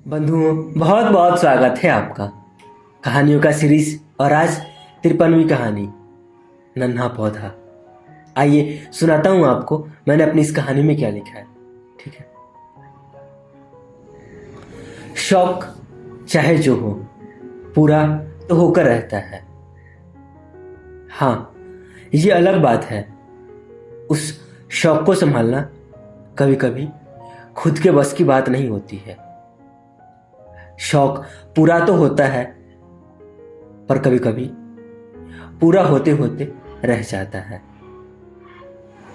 बंधुओं, बहुत बहुत स्वागत है आपका कहानियों का सीरीज। और आज 53वीं कहानी, नन्हा पौधा। आइए सुनाता हूं आपको मैंने अपनी इस कहानी में क्या लिखा है। ठीक है। शौक चाहे जो हो, पूरा तो होकर रहता है। हाँ, ये अलग बात है, उस शौक को संभालना कभी कभी खुद के बस की बात नहीं होती है। शौक पूरा तो होता है, पर कभी कभी पूरा होते होते रह जाता है।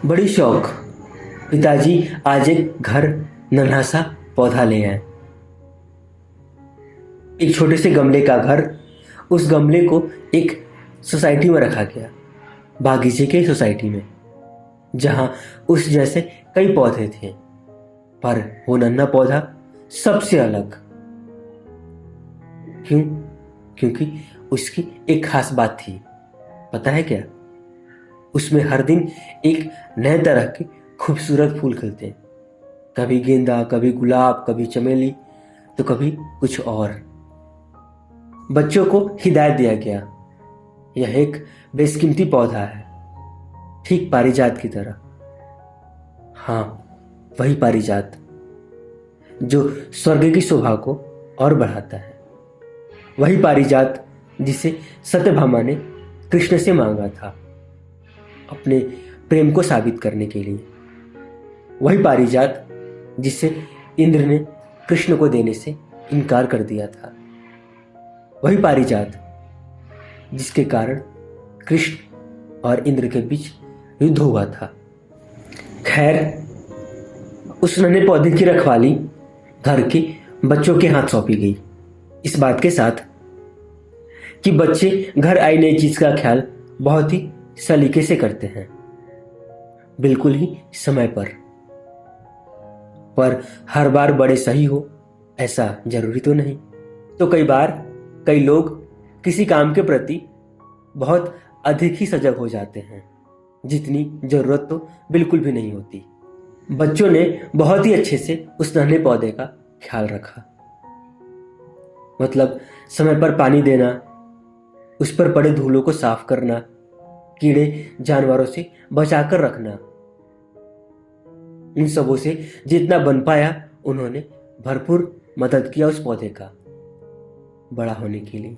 बड़ी शौक पिताजी आज एक घर नन्हा सा पौधा ले आए। एक छोटे से गमले का घर। उस गमले को एक सोसाइटी में रखा गया, बागीचे के सोसाइटी में, जहां उस जैसे कई पौधे थे, पर वो नन्हा पौधा सबसे अलग। क्यों? क्योंकि उसकी एक खास बात थी। पता है क्या? उसमें हर दिन एक नए तरह के खूबसूरत फूल खिलते हैं। कभी गेंदा, कभी गुलाब, कभी चमेली, तो कभी कुछ और। बच्चों को हिदायत दिया गया, यह एक बेशकीमती पौधा है, ठीक पारिजात की तरह। हाँ, वही पारिजात जो स्वर्ग की शोभा को और बढ़ाता है। वही पारिजात जिसे सत्यभामा ने कृष्ण से मांगा था अपने प्रेम को साबित करने के लिए। वही पारिजात जिसे इंद्र ने कृष्ण को देने से इनकार कर दिया था। वही पारिजात जिसके कारण कृष्ण और इंद्र के बीच युद्ध हुआ था। खैर, उस नन्हे पौधे की रखवाली घर के बच्चों के हाथ सौंपी गई, इस बात के साथ कि बच्चे घर आई नई चीज का ख्याल बहुत ही सलीके से करते हैं, बिल्कुल ही समय पर। हर बार बड़े सही हो ऐसा जरूरी तो नहीं। तो कई बार कई लोग किसी काम के प्रति बहुत अधिक ही सजग हो जाते हैं, जितनी जरूरत तो बिल्कुल भी नहीं होती। बच्चों ने बहुत ही अच्छे से उस नन्हे पौधे का ख्याल रखा। मतलब समय पर पानी देना, उस पर पड़े धूलों को साफ करना, कीड़े जानवरों से बचाकर रखना। इन सबों से जितना बन पाया उन्होंने भरपूर मदद किया उस पौधे का बड़ा होने के लिए।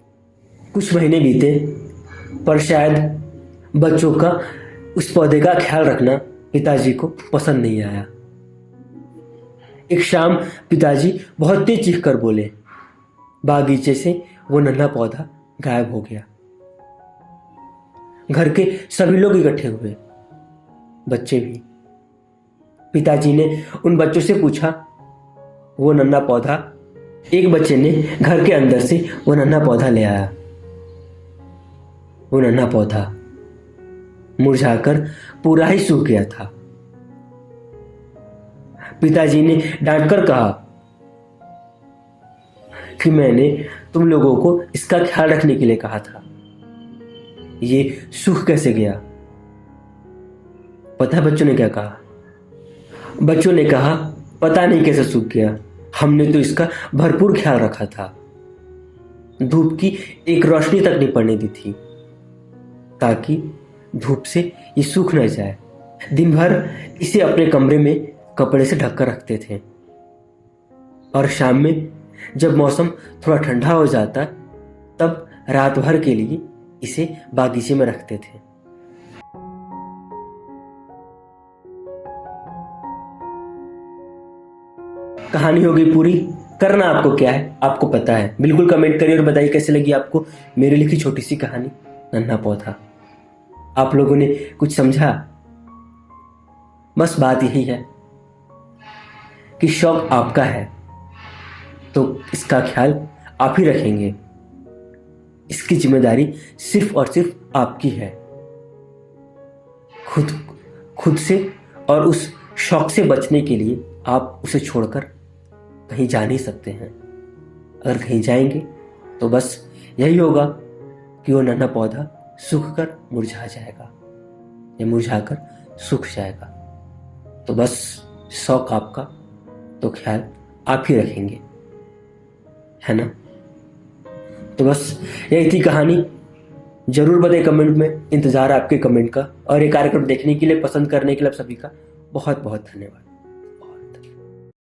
कुछ महीने बीते, पर शायद बच्चों का उस पौधे का ख्याल रखना पिताजी को पसंद नहीं आया। एक शाम पिताजी बहुत तेज चीख कर बोले। बागीचे से वो नन्हा पौधा गायब हो गया। घर के सभी लोग इकट्ठे हुए, बच्चे भी। पिताजी ने उन बच्चों से पूछा, वो नन्हा पौधा? एक बच्चे ने घर के अंदर से वो नन्हा पौधा ले आया। वो नन्हा पौधा मुरझाकर पूरा ही सूख गया था। पिताजी ने डांटकर कहा कि मैंने तुम लोगों को इसका ख्याल रखने के लिए कहा था, ये सूख कैसे गया? पता है बच्चों ने क्या कहा? बच्चों ने कहा, पता नहीं कैसे सूख गया, हमने तो इसका भरपूर ख्याल रखा था। धूप की एक रोशनी तक नहीं पड़ने दी थी, ताकि धूप से ये सूख न जाए। दिन भर इसे अपने कमरे में कपड़े से ढककर रखते थे, और शाम में जब मौसम थोड़ा ठंडा हो जाता, तब रात भर के लिए इसे बागीचे में रखते थे। कहानी हो गई पूरी। करना आपको क्या है, आपको पता है। बिल्कुल कमेंट करिए और बताइए कैसे लगी आपको मेरी लिखी छोटी सी कहानी नन्हा पौधा। आप लोगों ने कुछ समझा? बस बात यही है कि शौक आपका है तो इसका ख्याल आप ही रखेंगे। इसकी जिम्मेदारी सिर्फ और सिर्फ आपकी है। खुद से और उस शौक से बचने के लिए आप उसे छोड़कर कहीं जा नहीं सकते हैं। अगर कहीं जाएंगे तो बस यही होगा कि वो नन्हा पौधा सूख कर मुरझा जाएगा या मुरझाकर सूख जाएगा। तो बस शौक आपका, तो ख्याल आप ही रखेंगे। है ना। तो बस यही थी कहानी। जरूर बताइए कमेंट में, इंतज़ार आपके कमेंट का। और ये कार्यक्रम देखने के लिए, पसंद करने के लिए आप सभी का बहुत बहुत धन्यवाद।